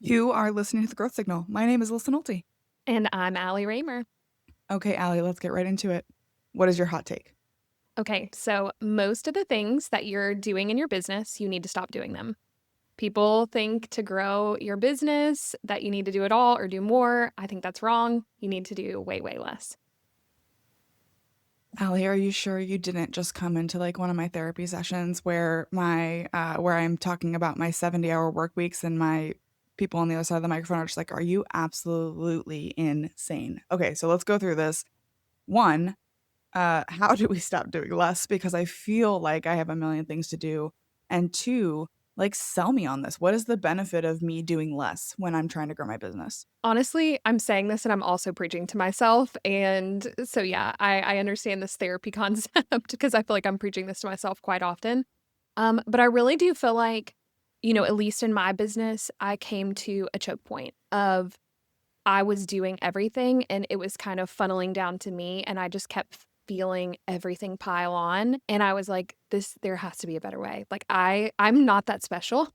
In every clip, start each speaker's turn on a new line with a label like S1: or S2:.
S1: You are listening to The Growth Signal. My name is Alyssa Nolte.
S2: And I'm Raymer.
S1: Okay, Allie, let's get right into it. What is your hot take?
S2: Okay, so most of the things that you're doing in your business, you need to stop doing them. People think to grow your business that you need to do it all or do more. I think that's wrong. You need to do way, way less.
S1: Allie, are you sure you didn't just come into like one of my therapy sessions where where I'm talking about my 70-hour work weeks and my people on the other side of the microphone are just like, are you absolutely insane? Okay, so let's go through this. One, how do we stop doing less? Because I feel like I have a million things to do. And two, like, sell me on this. What is the benefit of me doing less when I'm trying to grow my business?
S2: Honestly, I'm saying this and I'm also preaching to myself. And so, yeah, I understand this therapy concept because I feel like I'm preaching this to myself quite often. But I really do feel like, at least in my business, I came to a choke point of I was doing everything and it was kind of funneling down to me and I just kept feeling everything pile on and I was like there has to be a better way. Like I'm not that special.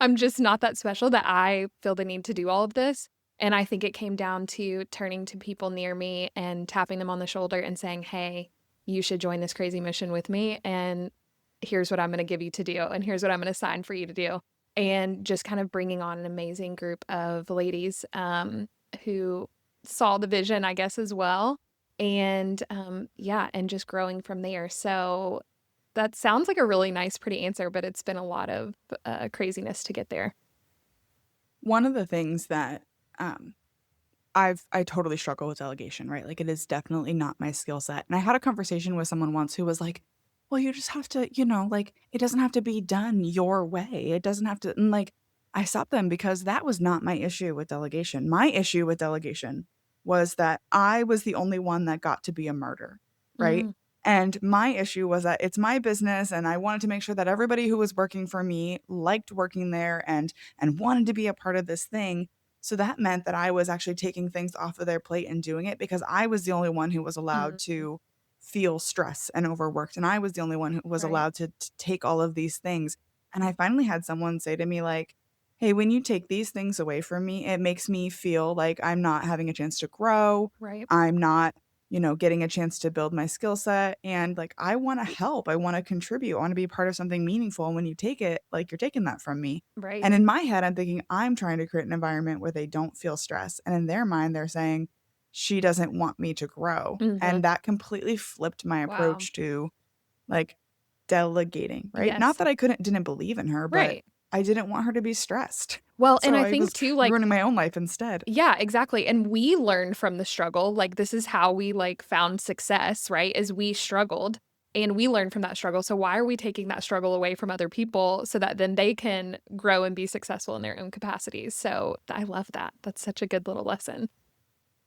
S2: I'm just not that special that I feel the need to do all of this. And I think it came down to turning to people near me and tapping them on the shoulder and saying, "Hey, you should join this crazy mission with me and here's what I'm going to give you to do and here's what I'm going to sign for you to do." And just kind of bringing on an amazing group of ladies who saw the vision, I guess, as well. And yeah, and just growing from there. So that sounds like a really nice, pretty answer, but it's been a lot of craziness to get there.
S1: One of the things that um, I totally struggle with delegation, right? Like, it is definitely not my skill set. And I had a conversation with someone once who was like, well, you just have to, like, it doesn't have to be done your way. It doesn't have to. And like, I stopped them because that was not my issue with delegation. My issue with delegation was that I was the only one that got to be a martyr, right?
S2: Mm,
S1: And my issue was that it's my business and I wanted to make sure that everybody who was working for me liked working there and wanted to be a part of this thing. So that meant that I was actually taking things off of their plate and doing it because I was the only one who was allowed
S2: mm,
S1: to feel stress and overworked. And I was the only one who was
S2: right.
S1: allowed to take all of these things. And I finally had someone say to me, like, hey, when you take these things away from me, it makes me feel like I'm not having a chance to grow.
S2: Right.
S1: I'm not, getting a chance to build my skill set. And like, I want to help. I want to contribute. I want to be part of something meaningful. And when you take it, like, you're taking that from me.
S2: Right.
S1: And in my head, I'm thinking I'm trying to create an environment where they don't feel stress. And in their mind, they're saying, she doesn't want me to grow.
S2: Hmm.
S1: And that completely flipped my
S2: Wow.
S1: approach to like delegating, right? Not
S2: Yes.
S1: that I didn't believe in her, but
S2: Right.
S1: I didn't want her to be stressed.
S2: Well, and
S1: So
S2: I
S1: I
S2: think
S1: was
S2: too, like,
S1: ruining my own life instead.
S2: yeah, exactly. And we learned from the struggle. Like, this is how we like found success, right? Is we struggled and we learned from that struggle. So why are we taking that struggle away from other people so that then they can grow and be successful in their own capacities? So I love that. That's such a good little lesson.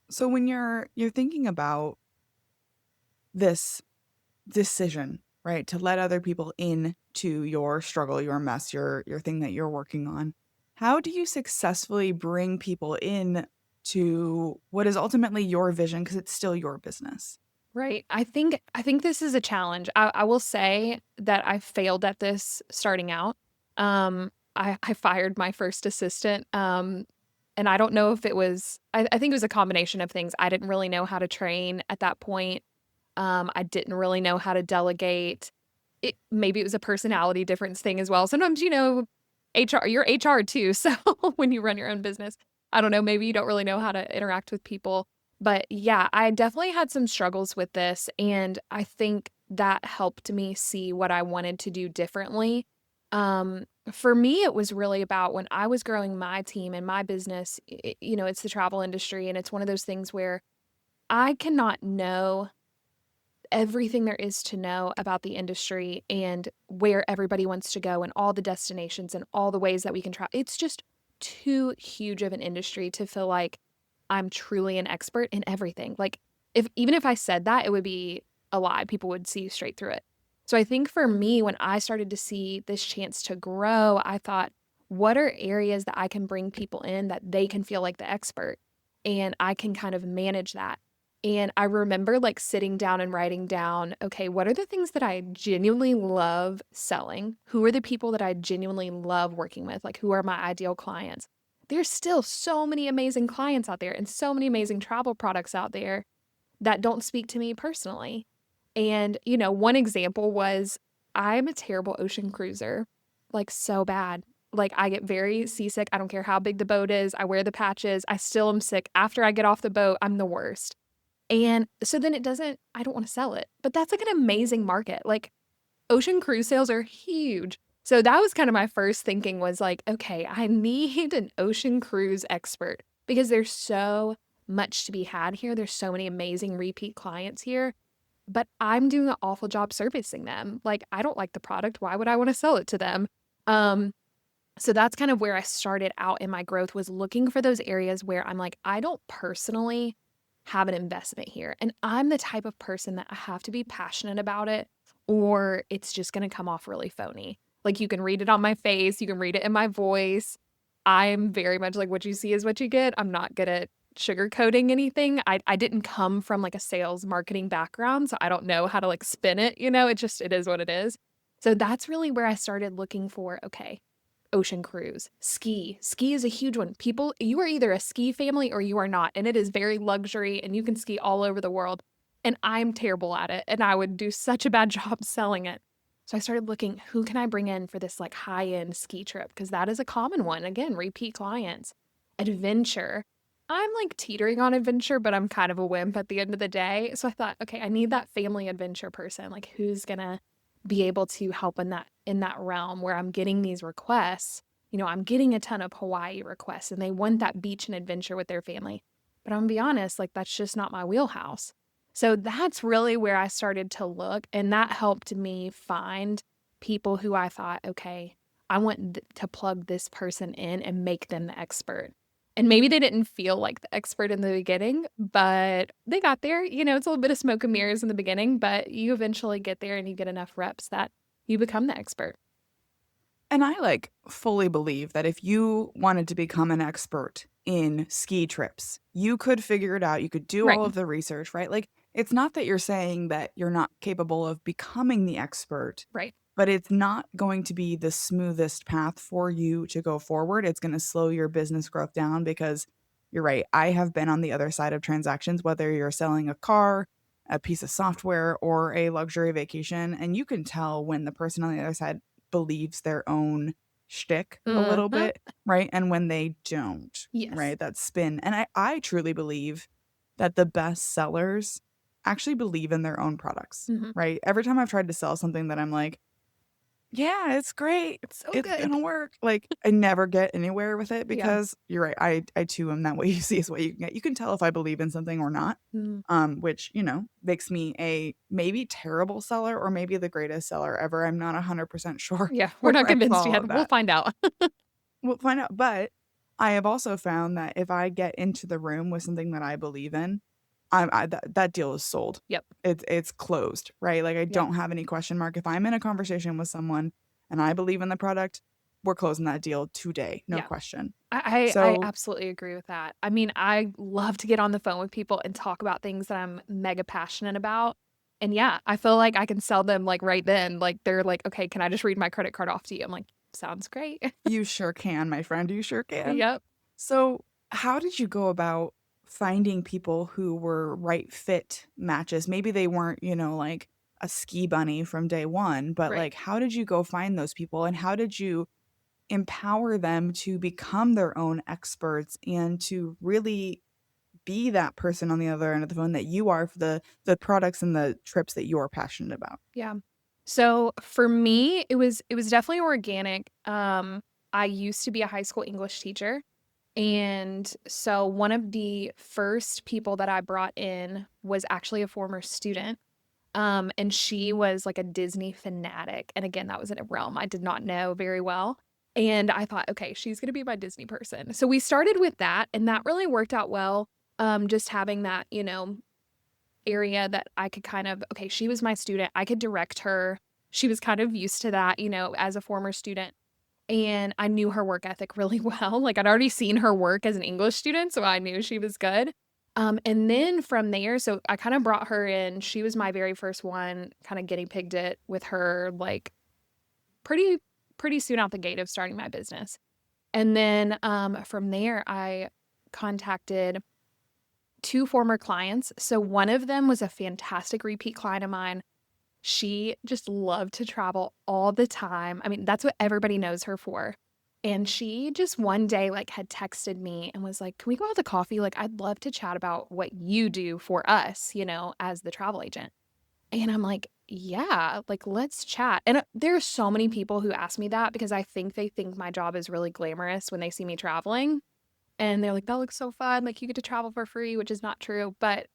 S1: So when you're thinking about this decision, right, to let other people into your struggle, your mess, your thing that you're working on, how do you successfully bring people in to what is ultimately your vision because it's still your business?
S2: Right. I think this is a challenge. I will say that I failed at this starting out. I fired my first assistant. And I don't know if it was I think it was a combination of things. I didn't really know how to train at that point. I didn't really know how to delegate. Maybe it was a personality difference thing as well. Sometimes, HR, you're HR too. So when you run your own business, I don't know, maybe you don't really know how to interact with people. But yeah, I definitely had some struggles with this. And I think that helped me see what I wanted to do differently. For me, it was really about when I was growing my team and my business, it's the travel industry. And it's one of those things where I cannot know everything there is to know about the industry and where everybody wants to go and all the destinations and all the ways that we can travel. It's just too huge of an industry to feel like I'm truly an expert in everything. Like even if I said that, it would be a lie. People would see straight through it. So I think for me, when I started to see this chance to grow, I thought, what are areas that I can bring people in that they can feel like the expert and I can kind of manage that. And I remember like sitting down and writing down, okay, what are the things that I genuinely love selling? Who are the people that I genuinely love working with? Like, who are my ideal clients? there's still so many amazing clients out there and so many amazing travel products out there that don't speak to me personally. And, one example was I'm a terrible ocean cruiser, like so bad. Like I get very seasick. I don't care how big the boat is. I wear the patches. I still am sick. After I get off the boat, I'm the worst. And so then I don't want to sell it. But that's like an amazing market. Like ocean cruise sales are huge. So that was kind of my first thinking was like, okay, I need an ocean cruise expert because there's so much to be had here. There's so many amazing repeat clients here, but I'm doing an awful job servicing them. Like, I don't like the product. Why would I want to sell it to them? Um, so that's kind of where I started out in my growth was looking for those areas where I'm like, I don't personally have an investment here. And I'm the type of person that I have to be passionate about it or it's just going to come off really phony. Like you can read it on my face, you can read it in my voice. I'm very much like what you see is what you get. I'm not good at sugarcoating anything. I didn't come from like a sales marketing background, so I don't know how to like spin it, it is what it is. So that's really where I started looking for, okay, ocean cruise, ski. Ski is a huge one. People, you are either a ski family or you are not, and it is very luxury and you can ski all over the world. And I'm terrible at it, and I would do such a bad job selling it. So I started looking, who can I bring in for this like high-end ski trip? Because that is a common one. Again, repeat clients. Adventure. I'm like teetering on adventure, but I'm kind of a wimp at the end of the day. So I thought, okay, I need that family adventure person. Like who's gonna be able to help in that realm where I'm getting these requests. I'm getting a ton of Hawaii requests and they want that beach and adventure with their family. But I'm gonna be honest, like that's just not my wheelhouse. So that's really where I started to look, and that helped me find people who I thought, okay, I want to plug this person in and make them the expert. And maybe they didn't feel like the expert in the beginning, but they got there. It's a little bit of smoke and mirrors in the beginning, but you eventually get there and you get enough reps that you become the expert.
S1: And I like fully believe that if you wanted to become an expert in ski trips, you could figure it out. You could do
S2: Right.
S1: all of the research, right? Like it's not that you're saying that you're not capable of becoming the expert,
S2: Right.
S1: but it's not going to be the smoothest path for you to go forward. It's going to slow your business growth down because you're right. I have been on the other side of transactions, whether you're selling a car, a piece of software, or a luxury vacation. And you can tell when the person on the other side believes their own shtick a little
S2: Uh-huh.
S1: bit, right? And when they don't,
S2: Yes.
S1: right? That spin. And I truly believe that the best sellers actually believe in their own products,
S2: Mhm.
S1: right? Every time I've tried to sell something that I'm like, yeah, it's great.
S2: It's so
S1: It's
S2: good.
S1: gonna work. Like, I never get anywhere with it
S2: Yeah.
S1: because you're right. I too am that what you see is what you can get. You can tell if I believe in something or not,
S2: Mm.
S1: which, makes me a maybe terrible seller or maybe the greatest seller ever. I'm not 100% sure
S2: Yeah. We're
S1: where
S2: not
S1: I
S2: convinced
S1: fall
S2: yet.
S1: of
S2: We'll
S1: that.
S2: find out.
S1: We'll find out. But I have also found that if I get into the room with something that I believe in, that deal is sold.
S2: Yep.
S1: It's closed, right? Like I
S2: Yep.
S1: don't have any question mark. If I'm in a conversation with someone and I believe in the product, we're closing that deal today, no
S2: Yeah.
S1: question.
S2: I
S1: So
S2: absolutely agree with that. I mean, I love to get on the phone with people and talk about things that I'm mega passionate about. And yeah, I feel like I can sell them like right then. Like they're like, okay, can I just read my credit card off to you? I'm like, sounds great.
S1: you sure can, my friend. You sure can.
S2: Yep.
S1: So how did you go about finding people who were right fit matches? Maybe they weren't, like a ski bunny from day one, but
S2: Right.
S1: like how did you go find those people and how did you empower them to become their own experts and to really be that person on the other end of the phone that you are for the products and the trips that you're passionate about?
S2: Yeah. So for me, it was definitely organic. I used to be a high school English teacher. And so one of the first people that I brought in was actually a former student. And she was like a Disney fanatic. And again, that was in a realm I did not know very well. And I thought, okay, she's going to be my Disney person. So we started with that, and that really worked out well. Just having that, area that I could kind of, okay, she was my student. I could direct her. She was kind of used to that, as a former student. And I knew her work ethic really well. Like I'd already seen her work as an English student, so I knew she was good. And then from there, so I kind of brought her in. She was my very first one, kind of guinea pigged it with her like pretty soon out the gate of starting my business. And then, from there, I contacted 2 former clients. So one of them was a fantastic repeat client of mine. She just loved to travel all the time. I mean, that's what everybody knows her for. And she just one day, like, had texted me and was like, "Can we go out to coffee? Like, I'd love to chat about what you do for us, as the travel agent." And I'm like, "Yeah, like, let's chat." And, there are so many people who ask me that because I think they think my job is really glamorous when they see me traveling. And they're like, "That looks so fun, like, you get to travel for free," which is not true, but,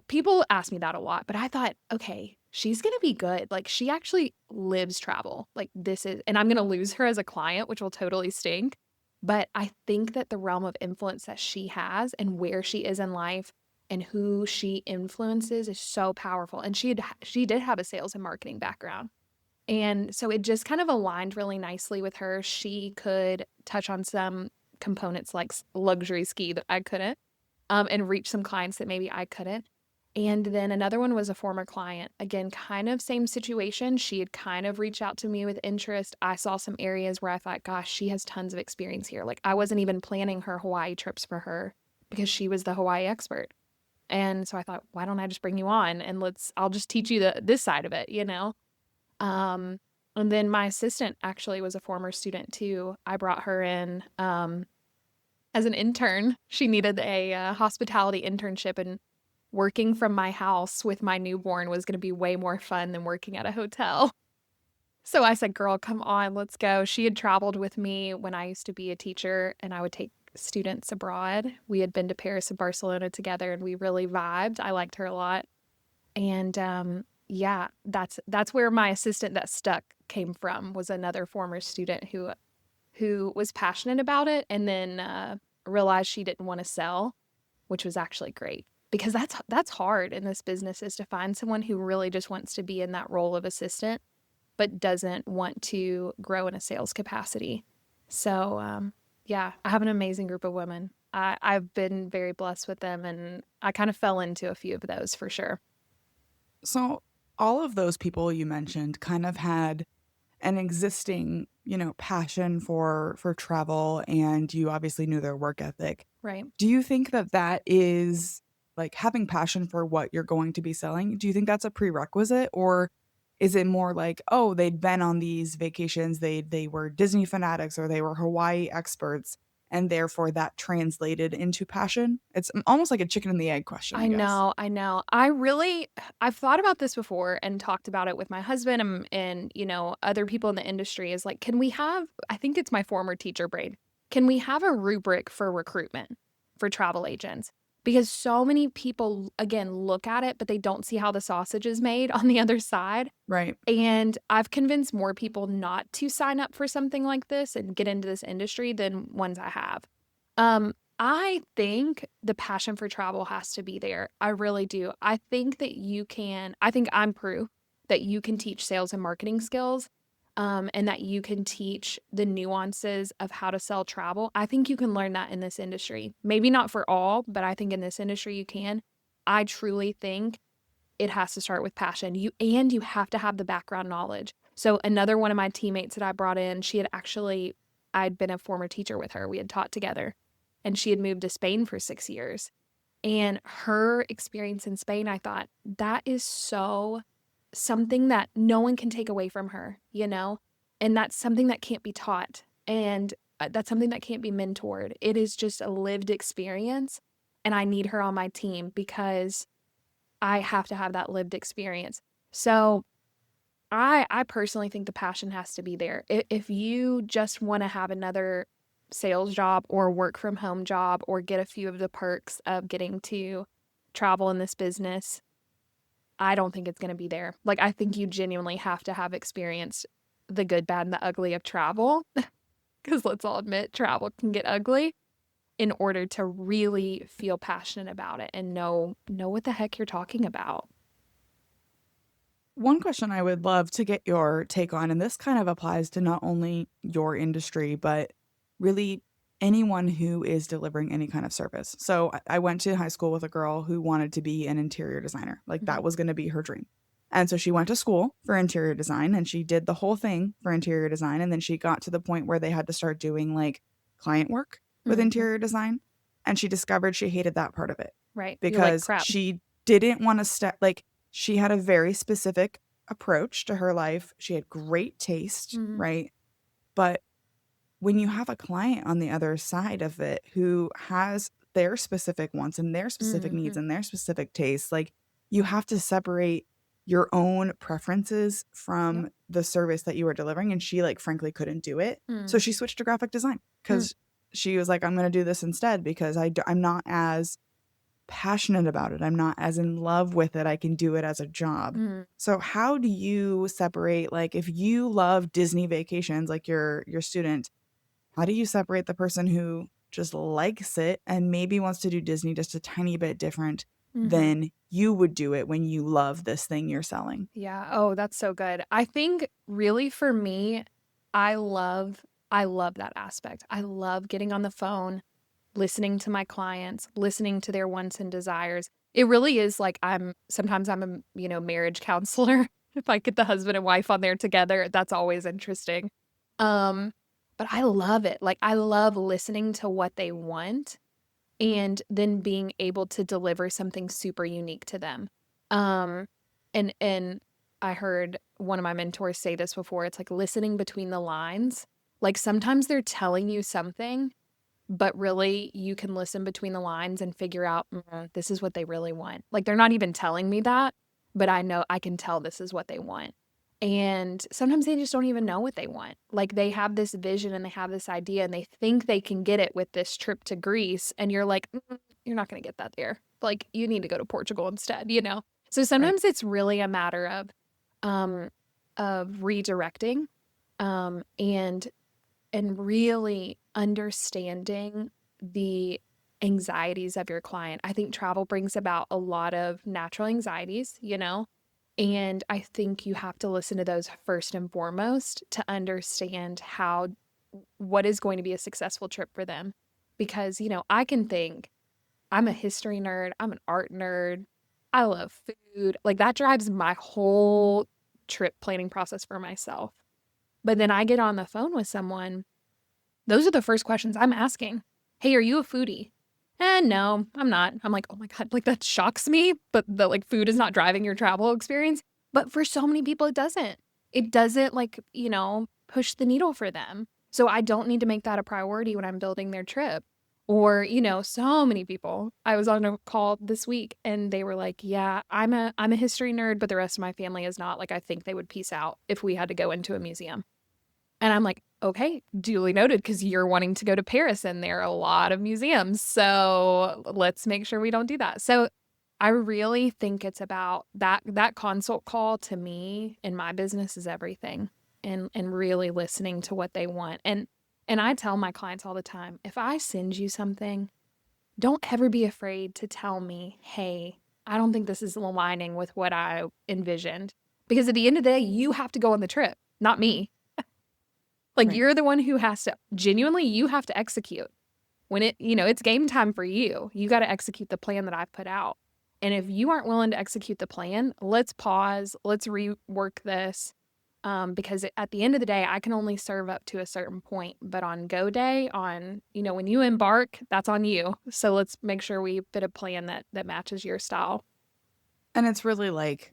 S2: people ask me that a lot, but I thought, "Okay, she's gonna be good." Like, she actually lives travel. Like, this is and I'm gonna lose her as a client, which will totally stink, but I think that the realm of influence that she has and where she is in life and who she influences is so powerful, and she did have a sales and marketing background, and so it just kind of aligned really nicely with her. She could touch on some components like luxury ski that I couldn't, and reach some clients that maybe I couldn't. And then another one was a former client. Again, kind of same situation. She had kind of reached out to me with interest. I saw some areas where I thought, gosh, she has tons of experience here. Like, I wasn't even planning her Hawaii trips for her because she was the Hawaii expert. And so I thought, why don't I just bring you on and I'll just teach you this side of it. Um, and then my assistant actually was a former student too. I brought her in as an intern. She needed a hospitality internship, and working from my house with my newborn was going to be way more fun than working at a hotel. So I said, "Girl, come on, let's go." She had traveled with me when I used to be a teacher and I would take students abroad. We had been to Paris and Barcelona together and we really vibed. I liked her a lot. And yeah, that's where my assistant that stuck came from, was another former student who was passionate about it and then realized she didn't want to sell, which was actually great because that's hard in this business, is to find someone who really just wants to be in that role of assistant but doesn't want to grow in a sales capacity. So yeah, I have an amazing group of women. I've been very blessed with them, and I kind of fell into a few of those for sure.
S1: So all of those people you mentioned kind of had an existing, passion for travel, and you obviously knew their work ethic.
S2: Right.
S1: Do you think that that is like having passion for what you're going to be selling? Do you think that's a prerequisite, or is it more like, oh, they'd been on these vacations, they were Disney fanatics or they were Hawaii experts, and therefore that translated into passion? It's almost like a chicken and the egg question, I
S2: I
S1: guess.
S2: know, I know. I've thought about this before and talked about it with my husband and other people in the industry, is like, can we have, I think it's my former teacher brain. Can we have a rubric for recruitment for travel agents? Because so many people, again, look at it, but they don't see how the sausage is made on the other side.
S1: Right.
S2: And I've convinced more people not to sign up for something like this and get into this industry than ones I have. I think the passion for travel has to be there. I really do. I think I'm proof that you can teach sales and marketing skills, and that you can teach the nuances of how to sell travel. I think you can learn that in this industry. Maybe not for all, but I think in this industry you can. I truly think it has to start with passion. You have to have the background knowledge. So another one of my teammates that I brought in, I'd been a former teacher with her. We had taught together, and she had moved to Spain for 6 years. And her experience in Spain, I thought, that is so something that no one can take away from her. And that's something that can't be taught. And that's something that can't be mentored. It is just a lived experience. And I need her on my team because I have to have that lived experience. So I personally think the passion has to be there. If you just want to have another sales job or work from home job or get a few of the perks of getting to travel in this business, I don't think it's going to be there. Like, I think you genuinely have to have experienced the good, bad, and the ugly of travel. Because let's all admit, travel can get ugly, in order to really feel passionate about it and know what the heck you're talking about.
S1: One question I would love to get your take on, and this kind of applies to not only your industry, but really anyone who is delivering any kind of service. So I went to high school with a girl who wanted to be an interior designer. Like, that
S2: Mhm.
S1: was going to be her dream. And so she went to school for interior design and she did the whole thing for interior design. And then she got to the point where they had to start doing like client work with
S2: Mhm.
S1: interior design. And she discovered she hated that part of it
S2: Right. You're like,
S1: because
S2: "Crap."
S1: she didn't want to like, she had a very specific approach to her life. She had great taste,
S2: Mhm.
S1: right? But when you have a client on the other side of it who has their specific wants and their specific needs
S2: Mhm.
S1: and their specific tastes, like you have to separate your own preferences
S2: Yep.
S1: from the service that you were delivering. And she like frankly couldn't do it. So
S2: Mm.
S1: she switched to graphic design
S2: Mm.
S1: because she was like, I'm going to do this instead because I'm not as passionate about it. I'm not as in love with it. I can do it as a job.
S2: Mm.
S1: So how do you separate, like if you love Disney vacations, like your student, how do you separate the person who just likes it and maybe wants to do Disney just a tiny bit different
S2: Mhm.
S1: than you would do it when you love this thing you're selling?
S2: Yeah. Oh, that's so good. I think really for me, I love I love that aspect. I love getting on the phone, listening to my clients, listening to their wants and desires. It really is like I'm a, marriage counselor. If I get the husband and wife on there together, that's always interesting. Um, but I love it. Like I love listening to what they want and then being able to deliver something super unique to them. Um, and I heard one of my mentors say this before. It's like listening between the lines. Like sometimes they're telling you something, but really you can listen between the lines and figure out this is what they really want. Like they're not even telling me that, but I know I can tell this is what they want. And sometimes they just don't even know what they want. Like they have this vision and they have this idea and they think they can get it with this trip to Greece. And you're like, you're not going to get that there. Like you need to go to Portugal instead, you know? So
S1: Right.
S2: sometimes it's really a matter um, of redirecting and really understanding the anxieties of your client. I think travel brings about a lot of natural anxieties, you know? And I think you have to listen to those first and foremost to understand what is going to be a successful trip for them. Because, I can think I'm a history nerd, I'm an art nerd, I love food. Like that drives my whole trip planning process for myself. But then I get on the phone with someone, those are the first questions I'm asking. Hey, are you a foodie? No, I'm not. I'm like, oh my God, like that shocks me, but the like food is not driving your travel experience. But for so many people, it doesn't. It doesn't like, push the needle for them. So I don't need to make that a priority when I'm building their trip. Or, so many people. I was on a call this week and they were like, yeah, I'm a history nerd, but the rest of my family is not. Like I think they would peace out if we had to go into a museum. And I'm like, okay, duly noted, because you're wanting to go to Paris and there are a lot of museums. So let's make sure we don't do that. So I really think it's about that consult call to me in my business is everything and really listening to what they want. And I tell my clients all the time, if I send you something, don't ever be afraid to tell me, hey, I don't think this is aligning with what I envisioned. Because at the end of the day, you have to go on the trip, not me. Like
S1: Right.
S2: you're the one who has to genuinely, you have to execute. When it's game time for you. You got to execute the plan that I've put out. And if you aren't willing to execute the plan, let's pause, let's rework this. Because at the end of the day, I can only serve up to a certain point. But on go day, when you embark, that's on you. So let's make sure we fit a plan that matches your style.
S1: And it's really like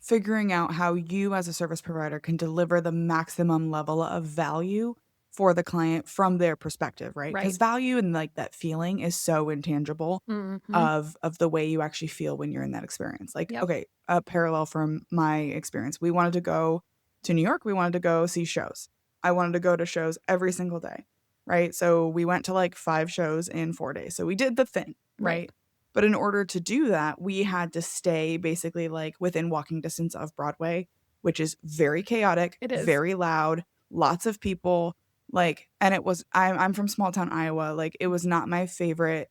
S1: figuring out how you as a service provider can deliver the maximum level of value for the client from their perspective, right?
S2: Right.
S1: Because value and like that feeling is so intangible
S2: Mm-hmm.
S1: of the way you actually feel when you're in that experience. Like,
S2: Yep.
S1: okay, a parallel from my experience. We wanted to go to New York, we wanted to go see shows. I wanted to go to shows every single day, right? So we went to like 5 shows in 4 days. So we did the thing,
S2: Right.
S1: right? But in order to do that, we had to stay basically like within walking distance of Broadway, which is very chaotic,
S2: It is.
S1: very loud, lots of people. Like, and it was, I'm from small town Iowa. Like, it was not my favorite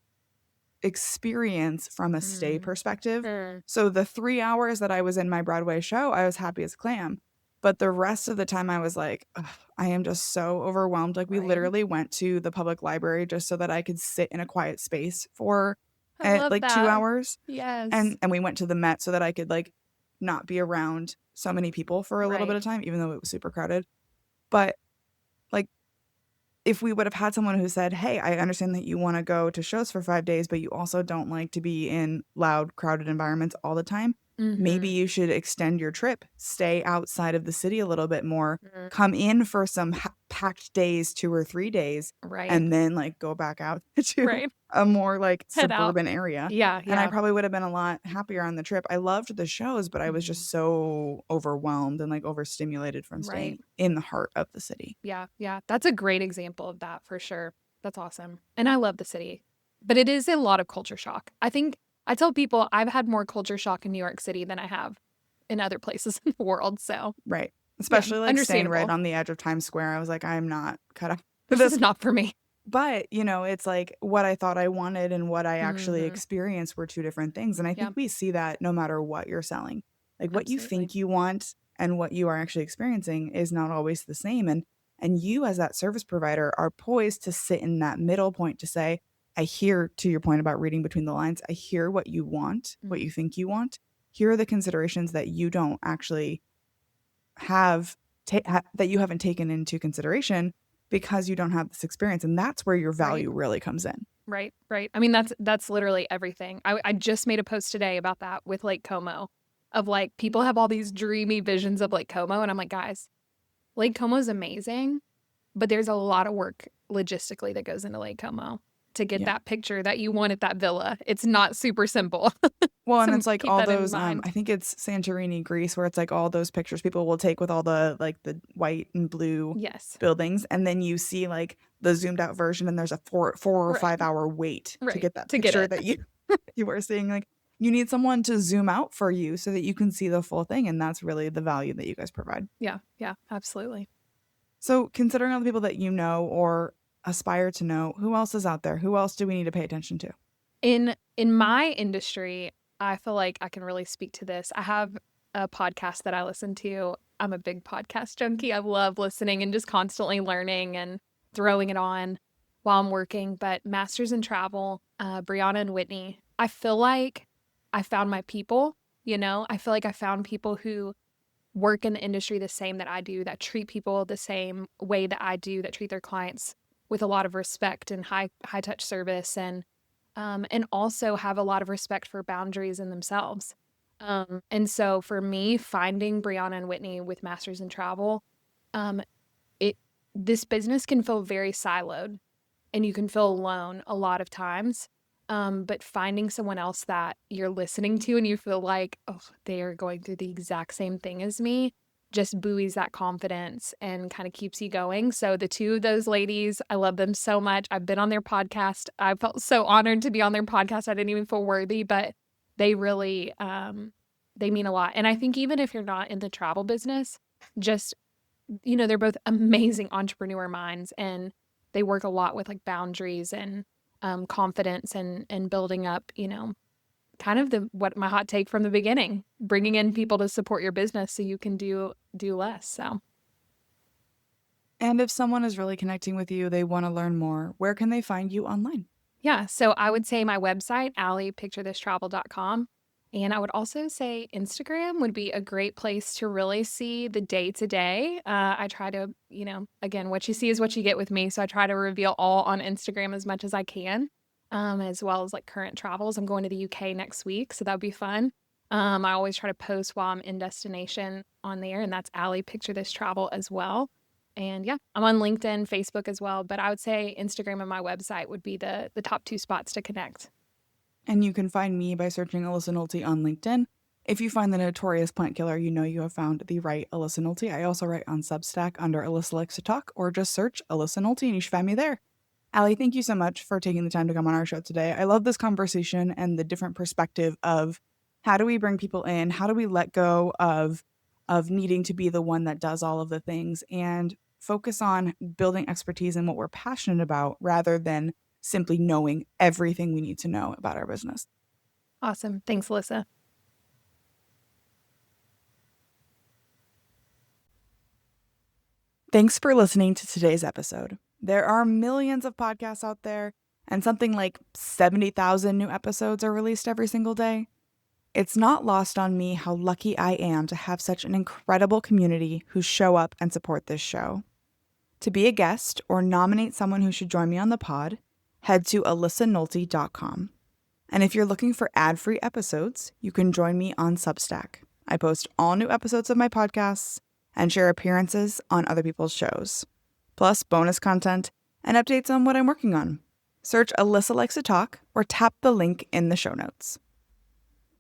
S1: experience from a stay
S2: Mm.
S1: perspective.
S2: Mm.
S1: So the 3 hours that I was in my Broadway show, I was happy as a clam. But the rest of the time, I was like, "Ugh, I am just so overwhelmed." Like, we
S2: Right.
S1: literally went to the public library just so that I could sit in a quiet space for
S2: I love
S1: like two
S2: that.
S1: hours
S2: Yes.
S1: and we went to the Met so that I could, like, not be around so many people for a little bit
S2: Right.
S1: of time, even though it was super crowded. But like, if we would have had someone who said, "Hey, I understand that you want to go to shows for 5 days, but you also don't like to be in loud, crowded environments all the time. Maybe
S2: Mhm.
S1: you should extend your trip, stay outside of the city a little bit more,
S2: Mm.
S1: come in for some packed days, 2 or 3 days,
S2: Right.
S1: and then like go back out to
S2: Right.
S1: a more like
S2: Head out.
S1: suburban area."
S2: Yeah,
S1: And I
S2: yeah.
S1: probably would have been a lot happier on the trip. I loved the shows, but I was
S2: Mhm.
S1: just so overwhelmed and like overstimulated from
S2: Right.
S1: staying in the heart of the city.
S2: Yeah, yeah. That's a great example of that for sure. That's awesome. And I love the city. But it is a lot of culture shock. I think I tell people I've had more culture shock in New York City than I have in other places in the world. So,
S1: Right.
S2: yeah,
S1: Especially, like, staying right
S2: understandable.
S1: on the edge of Times Square, I was like, "I'm not cut out for
S2: This
S1: this."
S2: is not for me.
S1: But, it's like what I thought I wanted and what I actually
S2: Mhm.
S1: experienced were 2 different things, and I
S2: Yeah,
S1: think we see that no matter what you're selling. Like, what you
S2: absolutely.
S1: think you want and what you are actually experiencing is not always the same, and you as that service provider are poised to sit in that middle point to say, "I hear," to your point about reading between the lines, "I hear what you want, what
S2: Mm.
S1: you think you want. Here are the considerations that you don't actually have that you haven't taken into consideration because you don't have this experience, and that's where your
S2: Right.
S1: value really comes in."
S2: Right, right. I mean, that's literally everything. I just made a post today about that with Lake Como, of like people have all these dreamy visions of Lake Como, and I'm like, guys, Lake Como is amazing, but there's a lot of work logistically that goes into Lake Como to get
S1: Yeah.
S2: that picture that you want at that villa. It's not super simple.
S1: Well, and
S2: So
S1: it's like
S2: keep
S1: all
S2: that in
S1: those,
S2: mind.
S1: I think it's Santorini, Greece, where it's like all those pictures people will take with all the like the white and blue
S2: Yes.
S1: buildings, and then you see like the zoomed out version, and there's a 4 or 5 hour wait to
S2: Right.
S1: get that
S2: To get
S1: picture
S2: it.
S1: that you you are seeing. Like, you need someone to zoom out for you so that you can see the full thing, and that's really the value that you guys provide.
S2: Yeah, yeah, absolutely.
S1: So, considering all the people that you know or aspire to know, who else is out there? Who else do we need to pay attention to?
S2: In my industry, I feel like I can really speak to this. I have a podcast that I listen to. I'm a big podcast junkie. I love listening and just constantly learning and throwing it on while I'm working. But Masters in Travel, Brianna and Whitney, I feel like I found my people, I feel like I found people who work in the industry the same that I do, that treat people the same way that I do, that treat their clients with a lot of respect and high touch service, and also have a lot of respect for boundaries in themselves. And so for me, finding Brianna and Whitney with Masters in Travel, um, it this business can feel very siloed and you can feel alone a lot of times. But finding someone else that you're listening to and you feel like, oh, they are going through the exact same thing as me just buoys that confidence and kind of keeps you going. So the two of those ladies, I love them so much. I've been on their podcast. I felt so honored to be on their podcast. I didn't even feel worthy, but they really they mean a lot. And I think even if you're not in the travel business, just they're both amazing entrepreneur minds and they work a lot with like boundaries and confidence and building up, kind of the what my hot take from the beginning, bringing in people to support your business so you can do less. So
S1: And if someone is really connecting with you, they want to learn more, where can they find you online?
S2: yeah, so I would say my website, allypicturethistravel.com. And I would also say Instagram would be a great place to really see the day to day. I try to, again, what you see is what you get with me. So I try to reveal all on Instagram as much as I can, as well as like current travels. I'm going to the UK next week, so that would be fun. I always try to post while I'm in destination on there, and that's Ally Picture This Travel as well. And yeah, I'm on LinkedIn, Facebook as well, but I would say Instagram and my website would be the top two spots to connect.
S1: And you can find me by searching Alyssa Nolte on LinkedIn. If you find the notorious plant killer, you know you have found the right Alyssa Nolte. I also write on Substack under Alyssa Likes to Talk, or just search Alyssa Nolte and you should find me there. Allie, thank you so much for taking the time to come on our show today. I love this conversation and the different perspective of how do we bring people in? How do we let go of needing to be the one that does all of the things and focus on building expertise in what we're passionate about rather than simply knowing everything we need to know about our business.
S2: Awesome. Thanks, Alyssa.
S1: Thanks for listening to today's episode. There are millions of podcasts out there, and something like 70,000 new episodes are released every single day. It's not lost on me how lucky I am to have such an incredible community who show up and support this show. To be a guest or nominate someone who should join me on the pod, head to alyssanolte.com. And if you're looking for ad-free episodes, you can join me on Substack. I post all new episodes of my podcasts and share appearances on other people's shows, plus bonus content and updates on what I'm working on. Search Alyssa Likes to Talk or tap the link in the show notes.